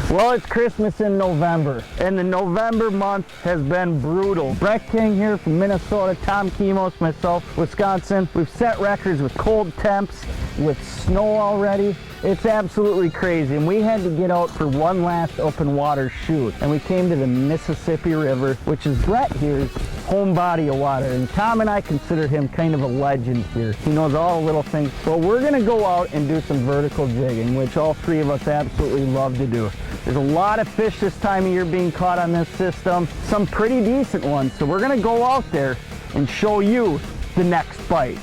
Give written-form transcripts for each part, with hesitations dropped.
Well, it's Christmas in November, and the November month has been brutal. Brett King here from Minnesota, Tom Kemos, myself, Wisconsin. We've set records with cold temps, with snow already. It's absolutely crazy, and we had to get out for one last open water shoot, and we came to the Mississippi River, which is Brett here's home body of water, and Tom and I consider him kind of a legend here. He knows all the little things. Well, we're gonna go out and do some vertical jigging, which all three of us absolutely love to do. There's a lot of fish this time of year being caught on this system, some pretty decent ones, so we're gonna go out there and show you the next bite.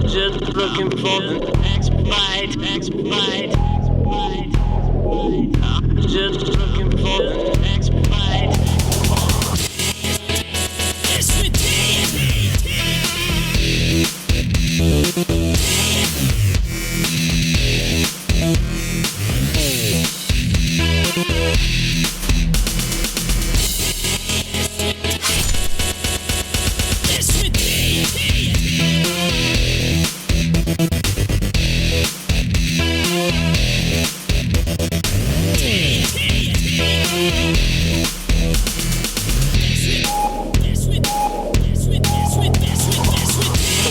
Just looking for the next bite, next bite, next bite, next bite. Just looking for the next bite. Yes, we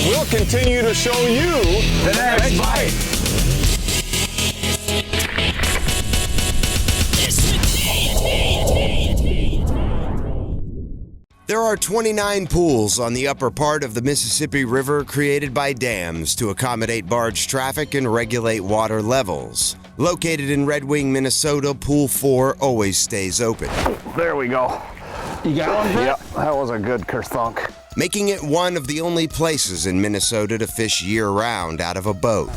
We'll continue to show you the next bite. There are 29 pools on the upper part of the Mississippi River created by dams to accommodate barge traffic and regulate water levels. Located in Red Wing, Minnesota, Pool 4 always stays open. There we go. You got one, Brett? Yep, that was a good kerthunk. Making it one of the only places in Minnesota to fish year-round out of a boat.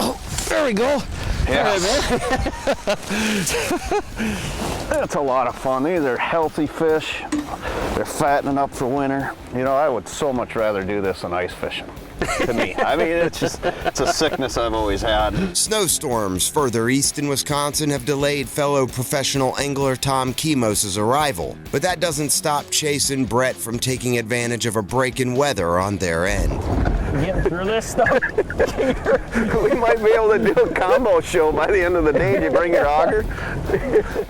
Oh, there we go. Yeah. That's a lot of fun. These are healthy fish. They're fattening up for winter. You know, I would so much rather do this than ice fishing, to me. I mean, it's a sickness I've always had. Snowstorms further east in Wisconsin have delayed fellow professional angler Tom Kemos' arrival, but that doesn't stop Chase and Brett from taking advantage of a break in weather on their end. Getting through this stuff? We might be able to do a combo show by the end of the day. Do you bring your auger?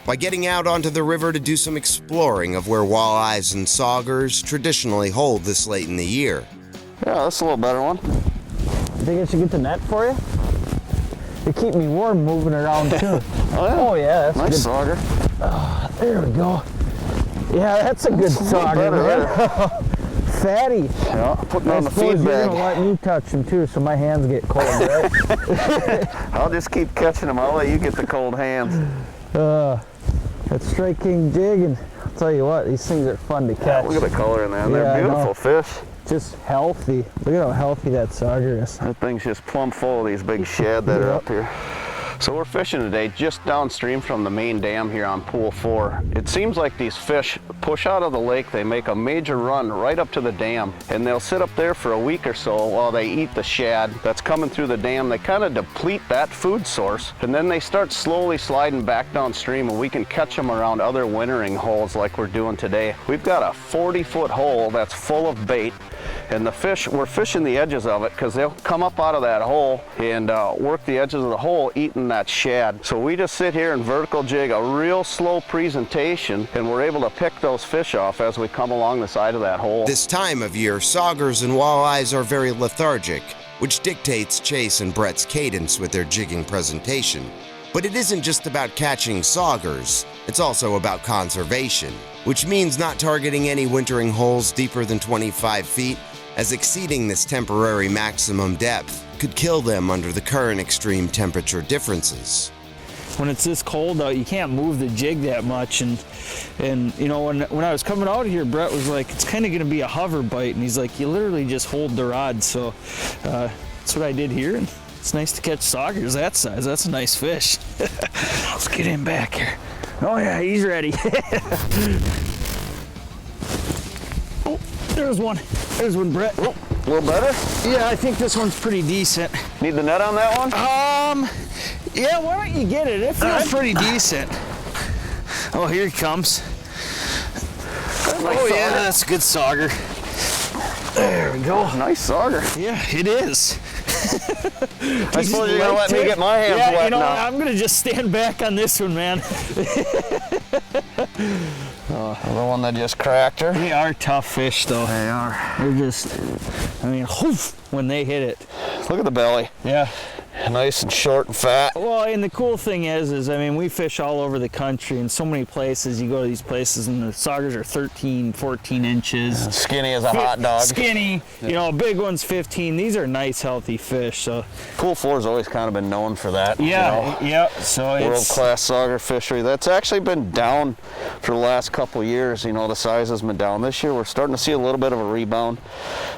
By getting out onto the river to do some exploring of where walleyes and saugers traditionally hold this late in the year. Yeah, that's a little better one. You think I should get the net for you? They keep me warm moving around too. Oh yeah, that's nice good. sauger. There we go. Yeah, that's a good sauger, man. Fatty. Yeah, putting on the feed You're bag. gonna let me touch them too, so my hands get cold, right? I'll just keep catching them. I'll let you get the cold hands. That's Strike King Jigging. I'll tell you what, these things are fun to catch. Look at the color in there. Yeah, They're beautiful fish. Just healthy. Look at how healthy that sauger is. That thing's just plumb full of these big shad that are up here. So we're fishing today just downstream from the main dam here on Pool 4. It seems like these fish push out of the lake, they make a major run right up to the dam, and they'll sit up there for a week or so while they eat the shad that's coming through the dam. They kind of deplete that food source, and then they start slowly sliding back downstream, and we can catch them around other wintering holes like we're doing today. We've got a 40-foot hole that's full of bait, and the fish, we're fishing the edges of it because they'll come up out of that hole and work the edges of the hole eating that shad. So we just sit here and vertical jig a real slow presentation, and we're able to pick those fish off as we come along the side of that hole. This time of year, saugers and walleyes are very lethargic, which dictates Chase and Brett's cadence with their jigging presentation. But it isn't just about catching saugers, it's also about conservation, which means not targeting any wintering holes deeper than 25 feet, as exceeding this temporary maximum depth could kill them under the current extreme temperature differences. When it's this cold out, you can't move the jig that much, and you know, when I was coming out here, Brett was like, it's kind of going to be a hover bite, and he's like, you literally just hold the rod. So that's what I did here, and it's nice to catch saugers that size. That's a nice fish. Let's get him back here. Oh yeah, he's ready. Oh, there's one. There's one, Brett. Oh, a little better? Yeah, I think this one's pretty decent. Need the net on that one? Yeah, why don't you get it? It feels pretty decent. Oh, here he comes. Oh yeah, that's a good sauger. There we go. Nice sauger. Yeah, it is. I suppose you're gonna let me get my hands wet you know, now. I'm gonna just stand back on this one, man. The one that just cracked her. They are tough fish, though. They are. They're just, I mean, whoof, when they hit it. Look at the belly. Yeah. Nice and short and fat. Well, and the cool thing is I mean, we fish all over the country in so many places. You go to these places and the saugers are 13, 14 inches. Skinny as a hot dog. Skinny, you know, big one's 15. These are nice, healthy fish. So Pool 4's always kind of been known for that. yeah, You know? So it's World-class sauger fishery. That's actually been down for the last couple of years. You know, the size has been down. This year we're starting to see a little bit of a rebound.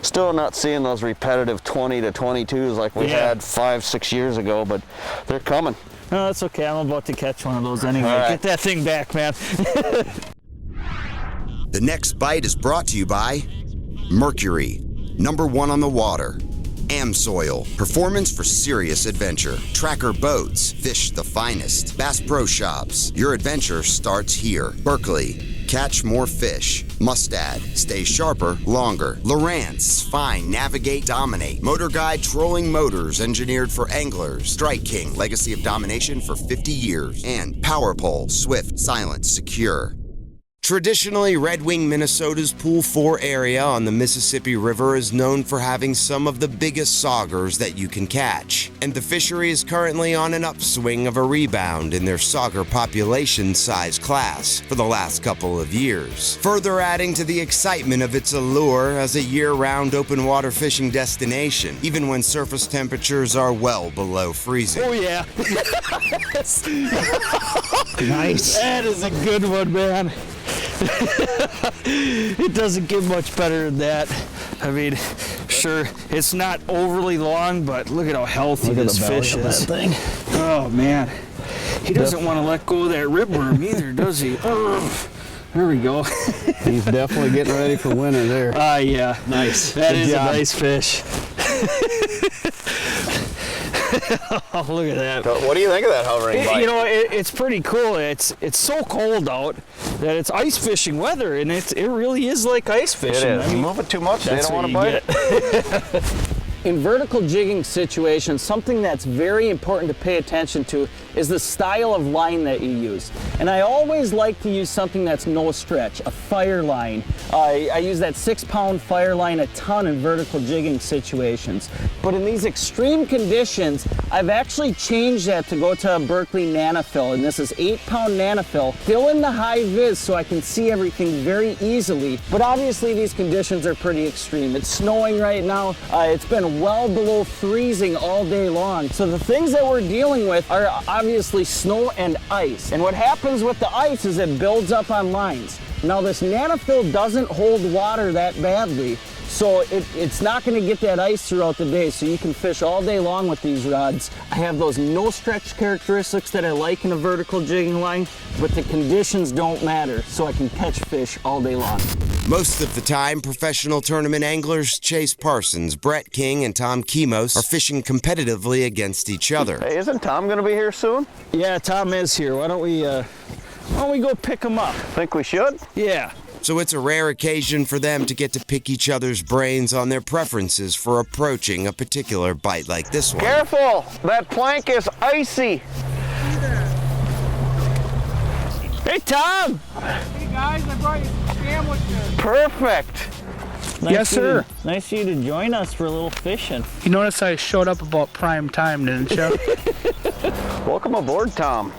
Still not seeing those repetitive 20 to 22s like we had 5-6 years ago, but they're coming. No, that's okay. I'm about to catch one of those anyway. All right. Get that thing back, man. The next bite is brought to you by Mercury, #1 on the water. Amsoil, performance for serious adventure. Tracker Boats, fish the finest. Bass Pro Shops, your adventure starts here. Berkeley, catch more fish. Mustad, stay sharper longer. Lowrance, find, navigate, dominate. Motor Guide Trolling Motors, engineered for anglers. Strike King, legacy of domination for 50 years. And Power Pole, swift, silent, secure. Traditionally, Red Wing, Minnesota's Pool 4 area on the Mississippi River is known for having some of the biggest saugers that you can catch. And the fishery is currently on an upswing of a rebound in their sauger population size class for the last couple of years, further adding to the excitement of its allure as a year-round open water fishing destination, even when surface temperatures are well below freezing. Oh, yeah. Nice. That is a good one, man. It doesn't get much better than that. I mean, sure, it's not overly long, but look at how healthy this fish is. Oh, man. He doesn't want to let go of that ribworm either, does he? There we go. He's definitely getting ready for winter there. Yeah. Nice. That is a nice fish. Oh, look at that. What do you think of that hovering bite? You know, it's pretty cool. It's so cold out that it's ice fishing weather, and it really is like ice fishing. It is. I mean, You move it too much, they that's don't want what to bite you it. In vertical jigging situations, something that's very important to pay attention to is the style of line that you use. And I always like to use something that's no stretch, a fire line. I use that 6-pound fire line a ton in vertical jigging situations. But in these extreme conditions, I've actually changed that to go to a Berkeley Nanofill, and this is 8-pound Nanofill, still in the high vis so I can see everything very easily. But obviously these conditions are pretty extreme. It's snowing right now. It's been well below freezing all day long. So the things that we're dealing with are obviously snow and ice. And what happens with the ice is it builds up on lines. Now this Nanofill doesn't hold water that badly, so it's not going to get that ice throughout the day, so you can fish all day long with these rods. I have those no stretch characteristics that I like in a vertical jigging line, but the conditions don't matter, so I can catch fish all day long. Most of the time, professional tournament anglers Chase Parsons, Brett King, and Tom Kemos are fishing competitively against each other. Hey, isn't Tom going to be here soon? Yeah, Tom is here. Why don't we go pick him up? Think we should? Yeah. So it's a rare occasion for them to get to pick each other's brains on their preferences for approaching a particular bite like this one. Careful! That plank is icy. Hey, Tom! Hey guys, I brought you some sandwiches. Perfect. Yes, sir. Nice of you to join us for a little fishing. You noticed I showed up about prime time, didn't you? Welcome aboard, Tom.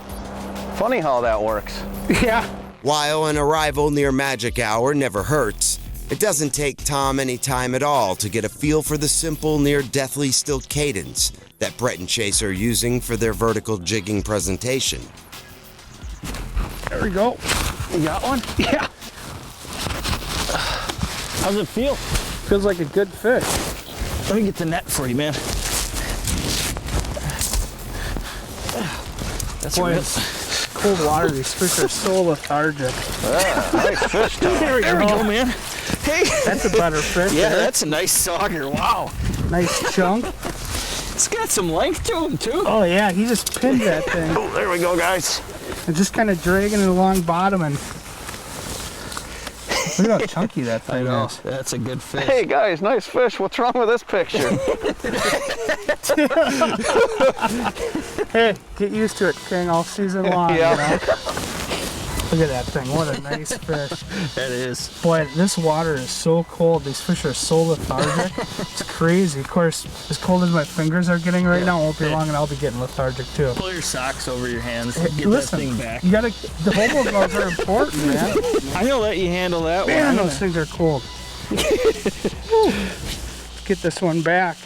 Funny how that works. Yeah. While an arrival near magic hour never hurts, it doesn't take Tom any time at all to get a feel for the simple, near-deathly still cadence that Brett and Chase are using for their vertical jigging presentation. There we go. You got one? Yeah. How's it feel? Feels like a good fish. Let me get the net for you, man. That's Boy, real. it's cold water. These fish are so lethargic. Nice fish, Tom. There we go, man. Hey. That's a better fish. Yeah, there. that's a nice sauger. Wow. Nice chunk. It's got some length to him, too. Oh yeah, he just pinned that thing. Oh, there we go, guys. And just kind of dragging it along bottom and Look at how chunky that thing is. That's a good fish. Hey guys, nice fish. What's wrong with this picture? Hey, get used to it, King, all season long. Yeah. You know? Look at that thing. What a nice fish. That is. Boy, this water is so cold. These fish are so lethargic. It's crazy. Of course, as cold as my fingers are getting right now, it won't be long and I'll be getting lethargic too. Pull your socks over your hands. Get Listen, that thing back. you gotta, the hobo gloves are important, man. I'm gonna let you handle that Man, one. those things are cold. Let's get this one back.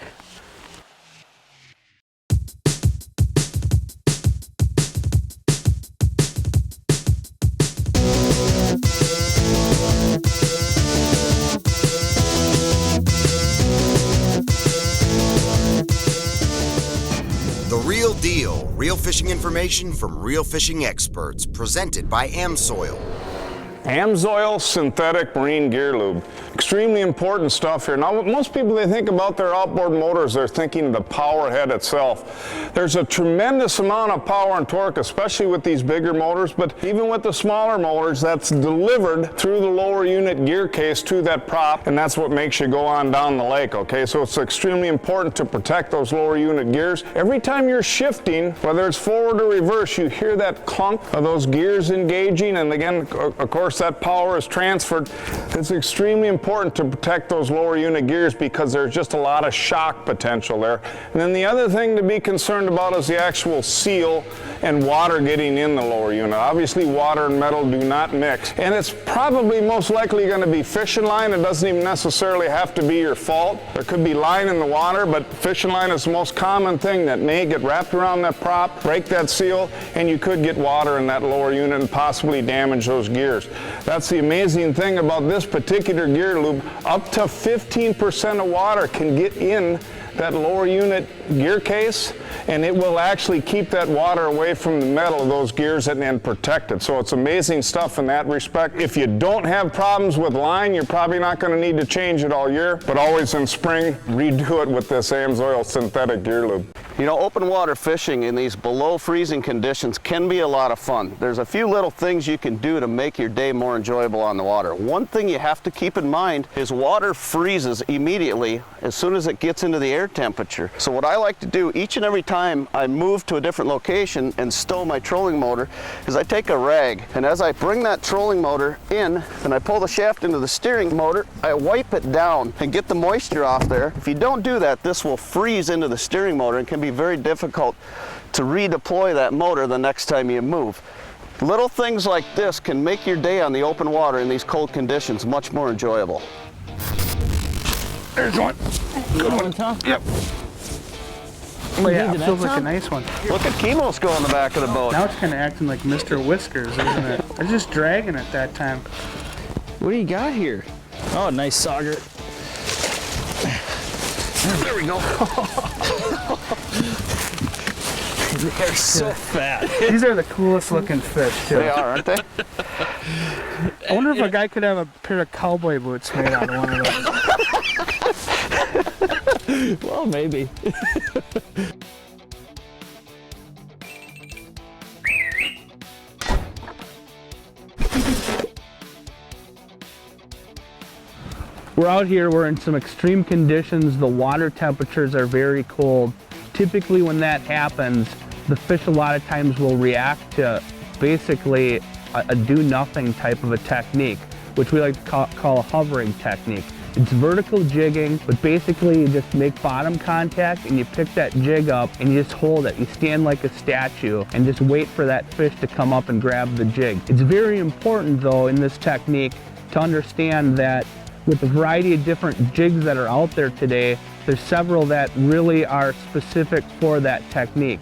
The Real Deal, real fishing information from real fishing experts, presented by AmSoil. AmSoil synthetic marine gear lube. Extremely important stuff here. Now, most people, they think about their outboard motors, they're thinking of the power head itself. There's a tremendous amount of power and torque, especially with these bigger motors, but even with the smaller motors, that's delivered through the lower unit gear case to that prop, and that's what makes you go on down the lake, okay? So it's extremely important to protect those lower unit gears. Every time you're shifting, whether it's forward or reverse, you hear that clunk of those gears engaging, and again, of course, that power is transferred. It's extremely important to protect those lower unit gears because there's just a lot of shock potential there. And then the other thing to be concerned about is the actual seal and water getting in the lower unit. Obviously, water and metal do not mix. And it's probably most likely going to be fishing line. It doesn't even necessarily have to be your fault. There could be line in the water, but fishing line is the most common thing that may get wrapped around that prop, break that seal, and you could get water in that lower unit and possibly damage those gears. That's the amazing thing about this particular gear lube. Up to 15% of water can get in that lower unit gear case, and it will actually keep that water away from the metal of those gears and protect it. So it's amazing stuff in that respect. If you don't have problems with line, you're probably not going to need to change it all year, but always in spring, redo it with this AmSoil synthetic gear lube. You know, open water fishing in these below freezing conditions can be a lot of fun. There's a few little things you can do to make your day more enjoyable on the water. One thing you have to keep in mind is water freezes immediately as soon as it gets into the air temperature. So what I like to do each and every time I move to a different location and stow my trolling motor is I take a rag, and as I bring that trolling motor in and I pull the shaft into the steering motor, I wipe it down and get the moisture off there. If you don't do that, this will freeze into the steering motor and can be very difficult to redeploy that motor the next time you move. Little things like this can make your day on the open water in these cold conditions much more enjoyable. There's one. Good one, Tom. Yep. Oh yeah, it feels like a nice one. Look at Kemos go in the back of the boat. Now it's kind of acting like Mr. Whiskers, isn't it? I was just dragging it that time. What do you got here? Oh, nice sauger. There we go. They're so fat. These are the coolest looking fish, too. They are, aren't they? I wonder if a guy could have a pair of cowboy boots made out of one of those. Well, maybe. We're out here, we're in some extreme conditions. The water temperatures are very cold. Typically when that happens, the fish a lot of times will react to basically a do-nothing type of a technique, which we like to call a hovering technique. It's vertical jigging, but basically you just make bottom contact and you pick that jig up and you just hold it. You stand like a statue and just wait for that fish to come up and grab the jig. It's very important though in this technique to understand that with the variety of different jigs that are out there today, there's several that really are specific for that technique.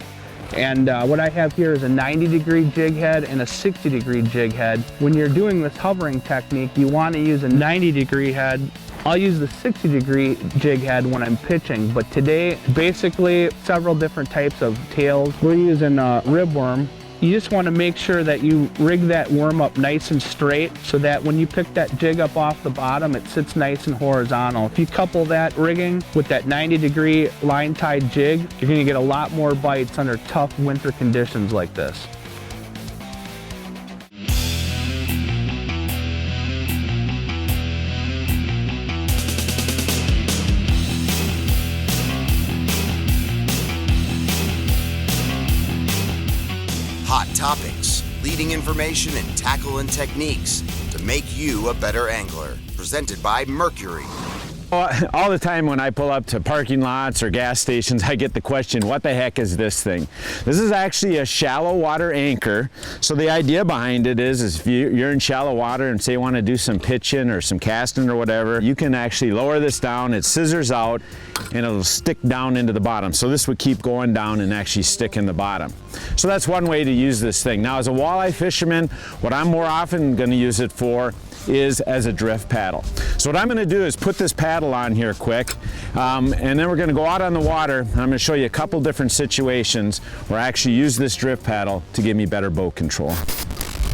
And what I have here is a 90-degree jig head and a 60-degree jig head. When you're doing this hovering technique, you want to use a 90-degree head. I'll use the 60-degree jig head when I'm pitching, but today, basically several different types of tails. We're using ribworm. You just want to make sure that you rig that worm up nice and straight so that when you pick that jig up off the bottom, it sits nice and horizontal. If you couple that rigging with that 90-degree line-tied jig, you're going to get a lot more bites under tough winter conditions like this. hot topics, leading information, and tackle and techniques to make you a better angler. Presented by Mercury. All the time when I pull up to parking lots or gas stations, I get the question, what the heck is this thing? This is actually a shallow water anchor. So the idea behind it is if you're in shallow water and say you want to do some pitching or some casting or whatever, you can actually lower this down, it scissors out, and it'll stick down into the bottom. So this would keep going down and actually stick in the bottom. So that's one way to use this thing. Now, as a walleye fisherman, what I'm more often going to use it for is as a drift paddle. So what I'm going to do is put this paddle on here quick, and then we're going to go out on the water, and I'm going to show you a couple different situations where I actually use this drift paddle to give me better boat control.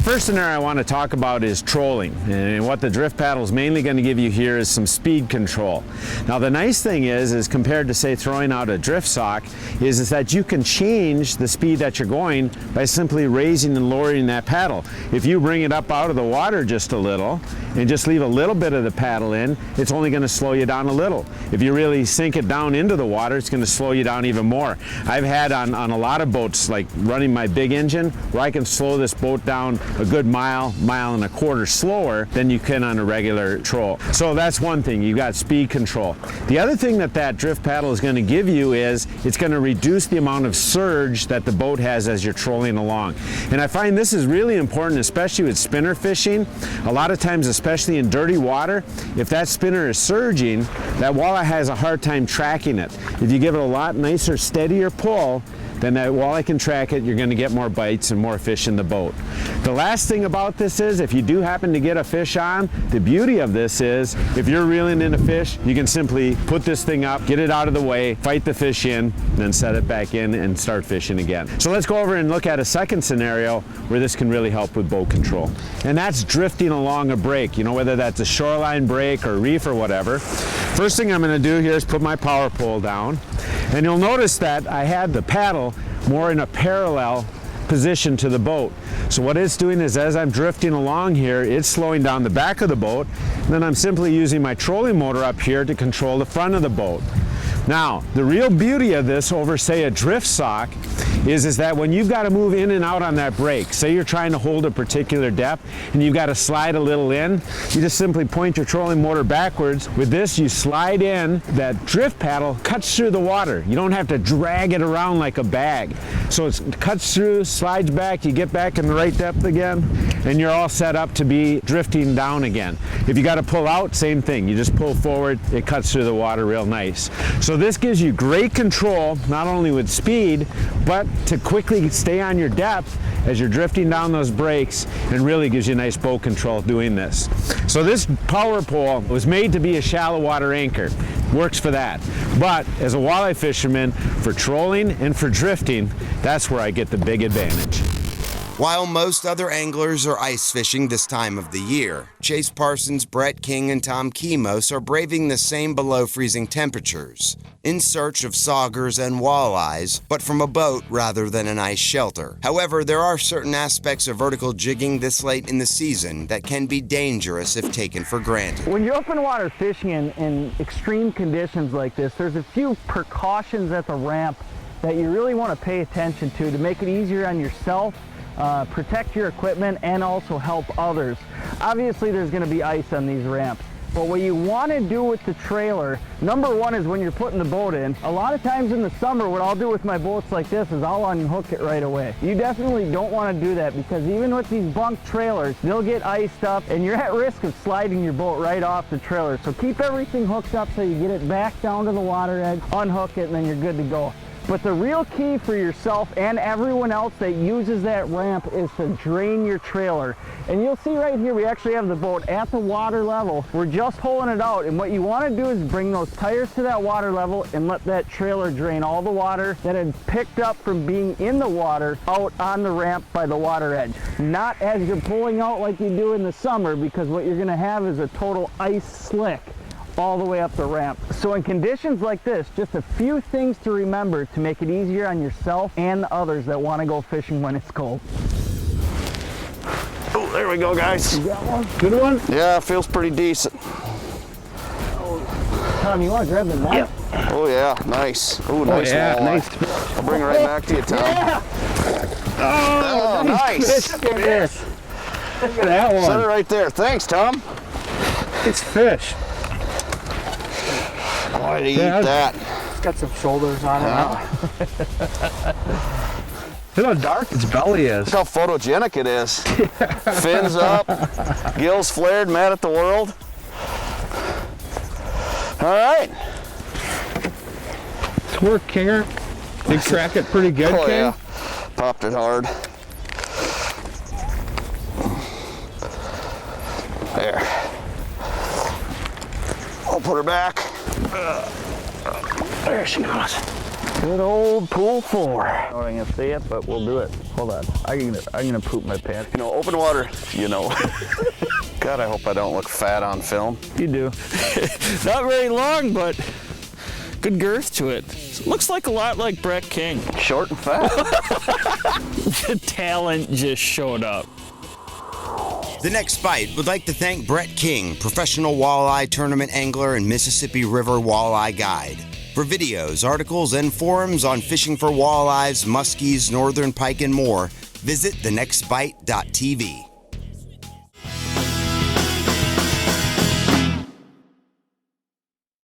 First scenario I want to talk about is trolling, and what the drift paddle is mainly going to give you here is some speed control. Now the nice thing is compared to say throwing out a drift sock, is that you can change the speed that you're going by simply raising and lowering that paddle. If you bring it up out of the water just a little and just leave a little bit of the paddle in, it's only going to slow you down a little. If you really sink it down into the water, it's going to slow you down even more. I've had on a lot of boats, like running my big engine, where I can slow this boat down a good mile and a quarter slower than you can on a regular troll. So that's one thing, you've got speed control. The other thing that drift paddle is going to give you is it's going to reduce the amount of surge that the boat has as you're trolling along. And I find this is really important, especially with spinner fishing. A lot of times, especially in dirty water, if that spinner is surging, that walleye has a hard time tracking it. If you give it a lot nicer, steadier pull, then that walleye can track it, you're going to get more bites and more fish in the boat. The last thing about this is, if you do happen to get a fish on, the beauty of this is, if you're reeling in a fish, you can simply put this thing up, get it out of the way, fight the fish in, then set it back in and start fishing again. So let's go over and look at a second scenario where this can really help with boat control. And that's drifting along a break, whether that's a shoreline break or reef or whatever. First thing I'm going to do here is put my power pole down. And you'll notice that I had the paddle more in a parallel position to the boat. So what it's doing is, as I'm drifting along here, it's slowing down the back of the boat, and then I'm simply using my trolling motor up here to control the front of the boat. Now, the real beauty of this over, say, a drift sock is that when you've got to move in and out on that break, say you're trying to hold a particular depth and you've got to slide a little in, you just simply point your trolling motor backwards. With this, you slide in, that drift paddle cuts through the water. You don't have to drag it around like a bag. So it cuts through, slides back, you get back in the right depth again, and you're all set up to be drifting down again. If you got to pull out, same thing. You just pull forward, it cuts through the water real nice. So this gives you great control, not only with speed, but to quickly stay on your depth as you're drifting down those breaks, and really gives you nice boat control doing this. So this power pole was made to be a shallow water anchor. Works for that. But as a walleye fisherman, for trolling and for drifting, that's where I get the big advantage. While most other anglers are ice fishing this time of the year, Chase Parsons, Brett King, and Tom Kemos are braving the same below freezing temperatures in search of saugers and walleyes, but from a boat rather than an ice shelter. However, there are certain aspects of vertical jigging this late in the season that can be dangerous if taken for granted. When you're open water fishing in extreme conditions like this, there's a few precautions at the ramp that you really want to pay attention to make it easier on yourself, protect your equipment, and also help others. Obviously there's going to be ice on these ramps, but what you want to do with the trailer, number one, is when you're putting the boat in. A lot of times in the summer, what I'll do with my boats like this is I'll unhook it right away. You definitely don't want to do that, because even with these bunk trailers, they'll get iced up and you're at risk of sliding your boat right off the trailer. So keep everything hooked up so you get it back down to the water edge, unhook it, and then you're good to go. But the real key for yourself and everyone else that uses that ramp is to drain your trailer. And you'll see right here, we actually have the boat at the water level. We're just holding it out, and what you want to do is bring those tires to that water level and let that trailer drain all the water that had picked up from being in the water out on the ramp by the water edge. Not as you're pulling out like you do in the summer, because what you're going to have is a total ice slick all the way up the ramp. So in conditions like this, just a few things to remember to make it easier on yourself and the others that want to go fishing when it's cold. Oh, there we go, guys. You got one? Good one? Yeah, feels pretty decent. Tom, you want to grab the net? Oh yeah, nice. Oh, nice. Yeah, walleye. nice fish. I'll bring it right back to you, Tom. Yeah. Oh, nice. Look at this. Look at that Set it one. right there. Thanks, Tom. It's fish. Why do you Yeah, eat that? It's got some shoulders on it now. Look how dark its belly is. Look how photogenic it is. Fins up, gills flared, mad at the world. All right. It's work, Kinger. You crack it pretty good, Oh King. yeah, popped it hard. There. I'll put her back. There she goes. Good old pool 4. I don't think I can see it, but we'll do it. Hold on. I'm gonna poop my pants. You know, open water, you know. God, I hope I don't look fat on film. You do. Not very long, but good girth to it. Looks like a lot like Brett King. Short and fat. The talent just showed up. The Next Bite would like to thank Brett King, professional walleye tournament angler and Mississippi River walleye guide. For videos, articles, and forums on fishing for walleyes, muskies, northern pike, and more, visit thenextbite.tv.